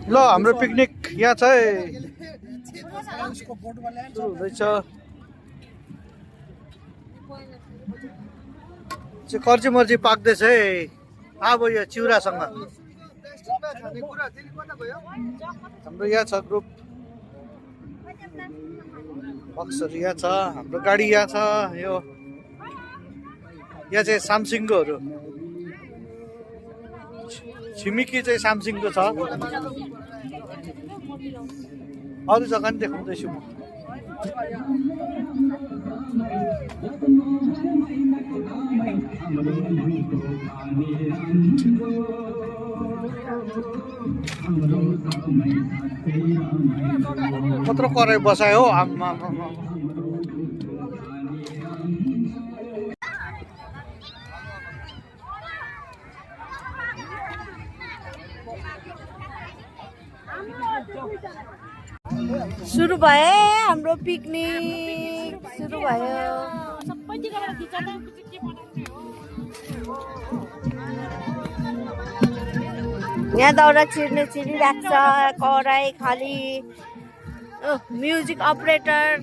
ल हाम्रो पिकनिक यहाँ छ है हुँदैछ कर्ची मर्ची पाक्दैछ है अब यो चिउरासँग हाम्रो यहाँ छ ग्रुप बक्सहरू यहाँ छ हाम्रो गाडी यहाँ छ यो यहाँ चाहिँ सामसिङकोहरू छिमेकी चाहिँ सामसिङको छ अरू जग्गा नि देखाउँदैछु म कत्रो कराई बसायो हो आम्मा सुरु भयो हाम्रो पिकनिक सुरु भयो यहाँ दाउरा छिरिरहेको छ कराई खाली म्युजिक अपरेटर